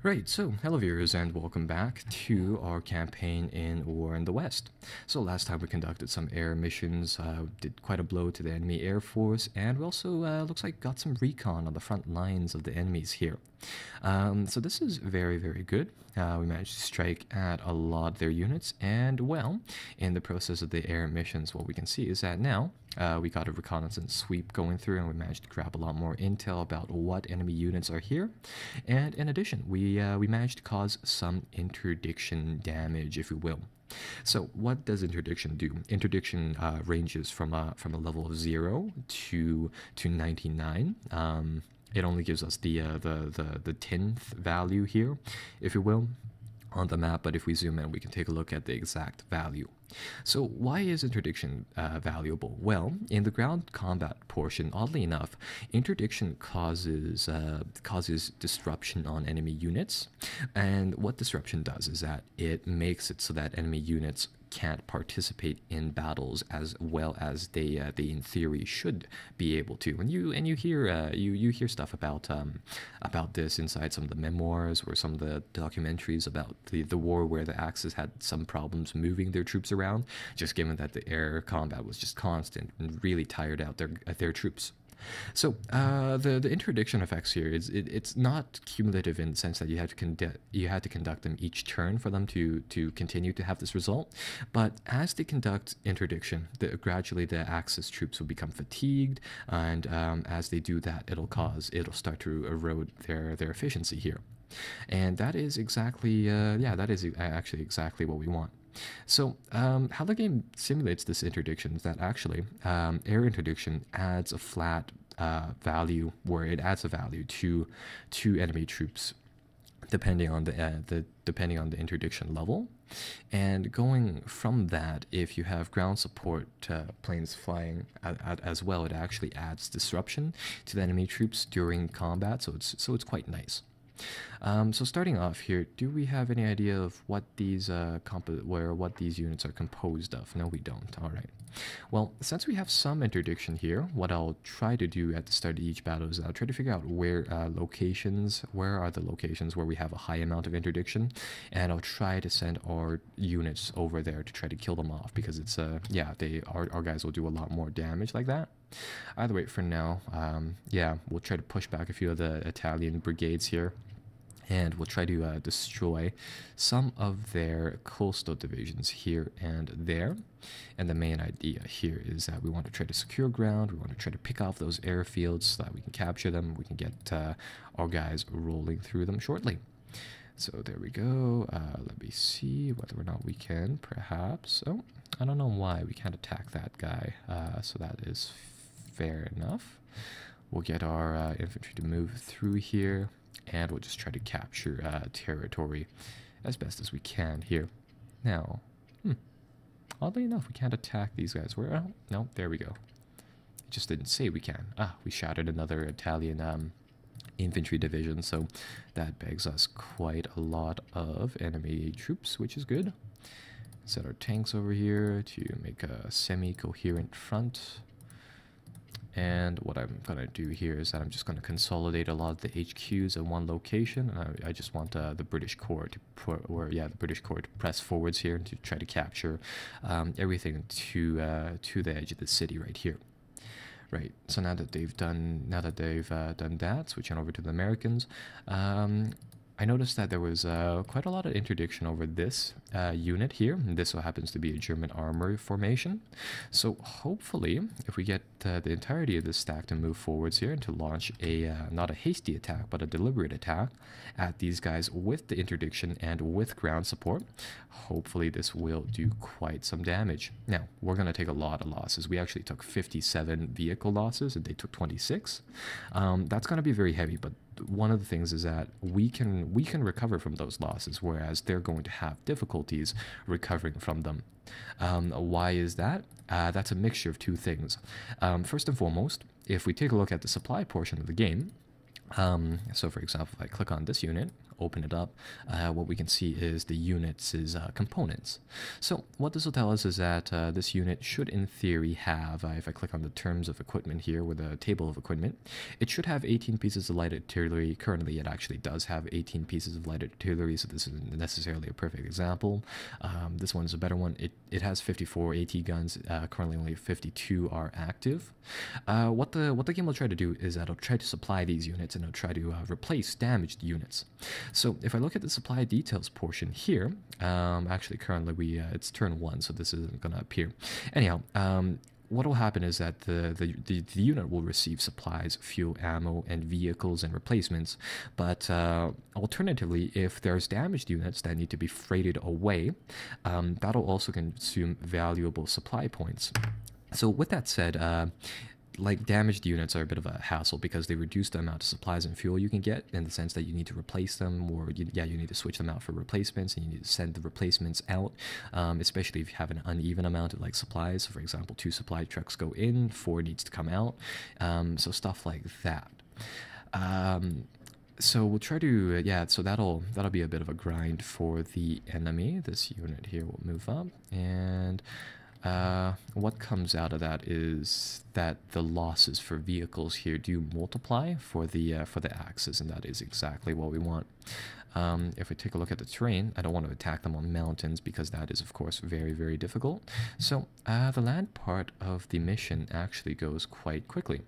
Right, so hello viewers and welcome back to our campaign in War in the West. So last time we conducted some air missions, did quite a blow to the enemy air force, and we also looks like got some recon on the front lines of the enemies here. So this is very good. We managed to strike at a lot of their units, and well, in the process of the air missions, what we can see is that now we got a reconnaissance sweep going through, and we managed to grab a lot more intel about what enemy units are here. And in addition, we managed to cause some interdiction damage, if you will. So what does interdiction do? Interdiction ranges from a level of 0 to 99. It only gives us the 10th value here, if you will, on the map, but if we zoom in, we can take a look at the exact value. So why is interdiction valuable? Well, in the ground combat portion, oddly enough, interdiction causes disruption on enemy units, and what disruption does is that it makes it so that enemy units can't participate in battles as well as they in theory should be able to. And you hear you hear stuff about this inside some of the memoirs or some of the documentaries about the war where the Axis had some problems moving their troops around, just given that the air combat was just constant and really tired out their troops. So the interdiction effects here it's not cumulative in the sense that you had to conduct them each turn for them to continue to have this result, but as they conduct interdiction, gradually the Axis troops will become fatigued, and as they do that, it'll start to erode their efficiency here, and that is exactly actually exactly what we want. So how the game simulates this interdiction is that actually air interdiction adds a flat value, where it adds a value to enemy troops depending on the interdiction level, and going from that, if you have ground support planes flying as well, it actually adds disruption to the enemy troops during combat. So it's quite nice. So starting off here, do we have any idea of what these what these units are composed of? No, we don't. All right. Well, since we have some interdiction here, what I'll try to do at the start of each battle is I'll try to figure out where are the locations where we have a high amount of interdiction, and I'll try to send our units over there to try to kill them off, because it's our guys will do a lot more damage like that. Either way, for now, we'll try to push back a few of the Italian brigades here, and we'll try to destroy some of their coastal divisions here and there. And the main idea here is that we want to try to secure ground, we want to try to pick off those airfields so that we can capture them, we can get our guys rolling through them shortly. So there we go. Let me see whether or not we can, perhaps. Oh, I don't know why we can't attack that guy, so that is fair enough. We'll get our infantry to move through here, and we'll just try to capture territory as best as we can here. Now, oddly enough, we can't attack these guys. Oh, no, there we go. It just didn't say we can. We shattered another Italian infantry division, so that begs us quite a lot of enemy troops, which is good. Set our tanks over here to make a semi-coherent front. And what I'm going to do here is that I'm just going to consolidate a lot of the HQs in one location. I just want the British Corps to press forwards here to try to capture everything to the edge of the city right here. Right. So now that they've done that, switching over to the Americans, I noticed that there was quite a lot of interdiction over this unit here. This happens to be a German armor formation. So hopefully, if we get the entirety of this stack to move forwards here and to launch not a hasty attack, but a deliberate attack at these guys with the interdiction and with ground support, hopefully this will do quite some damage. Now, we're going to take a lot of losses. We actually took 57 vehicle losses, and they took 26. That's going to be very heavy, but one of the things is that we can recover from those losses, whereas they're going to have difficulties recovering from them. Why is that? That's a mixture of two things. First and foremost, if we take a look at the supply portion of the game, so for example, if I click on this unit, open it up, what we can see is the units' components. So what this will tell us is that this unit should, in theory, have, if I click on the terms of equipment here with a table of equipment, it should have 18 pieces of light artillery. Currently, it actually does have 18 pieces of light artillery, so this isn't necessarily a perfect example. This one's a better one. It has 54 AT guns. Currently, only 52 are active. What the game will try to do is that it'll try to supply these units, and it'll try to replace damaged units. So if I look at the supply details portion here, actually currently it's turn 1, so this isn't going to appear. Anyhow, what will happen is that the unit will receive supplies, fuel, ammo, and vehicles and replacements. But alternatively, if there's damaged units that need to be freighted away, that'll also consume valuable supply points. So with that said, like, damaged units are a bit of a hassle because they reduce the amount of supplies and fuel you can get, in the sense that you need to replace them, or you need to switch them out for replacements, and you need to send the replacements out, especially if you have an uneven amount of, like, supplies. So for example, 2 supply trucks go in, 4 needs to come out, so stuff like that. So we'll try to, so that'll be a bit of a grind for the enemy. This unit here will move up, and what comes out of that is that the losses for vehicles here do multiply for the axes, and that is exactly what we want. If we take a look at the terrain, I don't want to attack them on mountains because that is, of course, very, very difficult. So the land part of the mission actually goes quite quickly.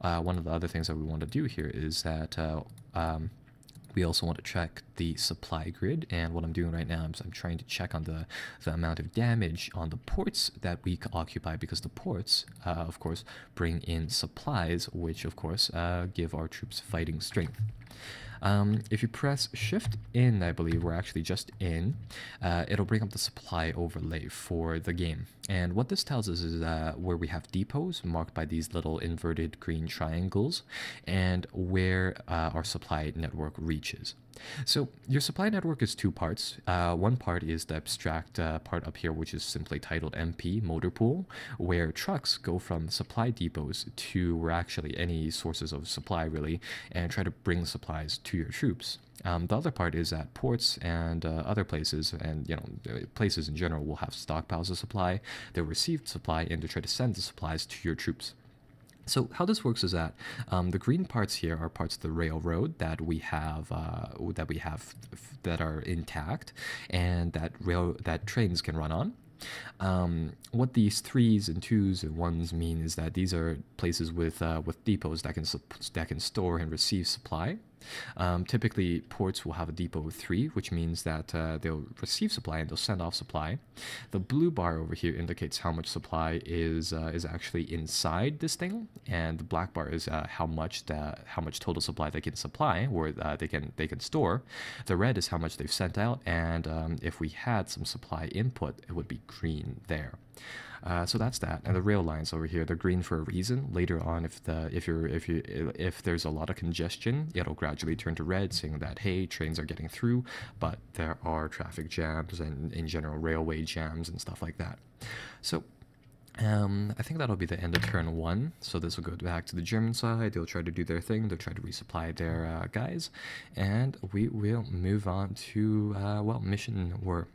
One of the other things that we want to do here is that we also want to check the supply grid, and what I'm doing right now is I'm trying to check on the amount of damage on the ports that we occupy, because the ports, of course, bring in supplies, which, of course, give our troops fighting strength. If you press Shift in, I believe we're actually just in, it'll bring up the supply overlay for the game. And what this tells us is where we have depots marked by these little inverted green triangles, and where our supply network reaches. So your supply network is 2 parts. One part is the abstract part up here, which is simply titled MP, Motor Pool, where trucks go from supply depots to where actually any sources of supply, really, and try to bring supplies to your troops. The other part is that ports and other places, and places in general, will have stockpiles of supply. They'll receive supply and they try to send the supplies to your troops. So how this works is that the green parts here are parts of the railroad that we have that are intact, and that trains can run on. What these 3s and 2s and 1s mean is that these are places with depots that can store and receive supply. Typically, ports will have a depot of 3, which means that they'll receive supply and they'll send off supply. The blue bar over here indicates how much supply is actually inside this thing, and the black bar is how much total supply they can supply, or they can store. The red is how much they've sent out, and if we had some supply input, it would be green there. So that's that, and the rail lines over here, they're green for a reason. Later on, if there's a lot of congestion, it'll gradually turn to red, saying that, hey, trains are getting through, but there are traffic jams and, in general, railway jams and stuff like that. So I think that'll be the end of turn 1. So this will go back to the German side. They'll try to do their thing. They'll try to resupply their guys, and we will move on to mission or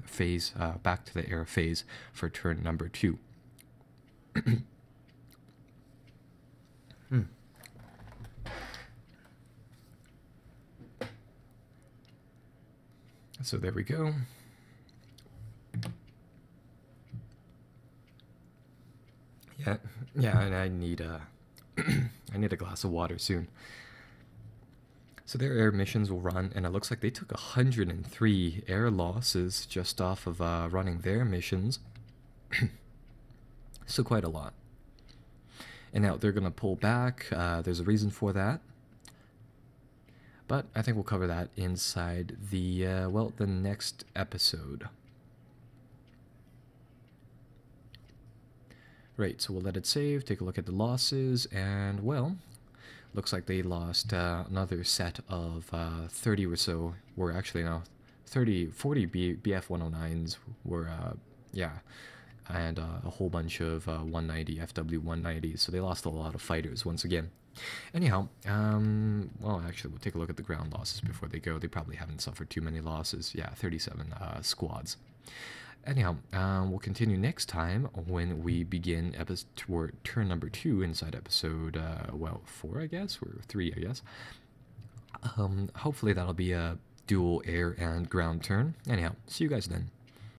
phase, back to the air phase for turn number 2. So there we go. Yeah, and I need I need a glass of water soon. So their air missions will run, and it looks like they took 103 air losses just off of running their missions. So quite a lot. And now they're going to pull back. There's a reason for that. But I think we'll cover that inside the, the next episode. Right, so we'll let it save, take a look at the losses, and, looks like they lost another set of 30 or so, were actually now 40 BF-109s were, and a whole bunch of 190 FW-190s, so they lost a lot of fighters once again. Anyhow, well, actually, we'll take a look at the ground losses before they go. They probably haven't suffered too many losses. Yeah, 37 squads. Anyhow, we'll continue next time when we begin turn number 2 inside episode, well, 4, I guess, or 3, I guess. Hopefully that'll be a dual air and ground turn. Anyhow, see you guys then.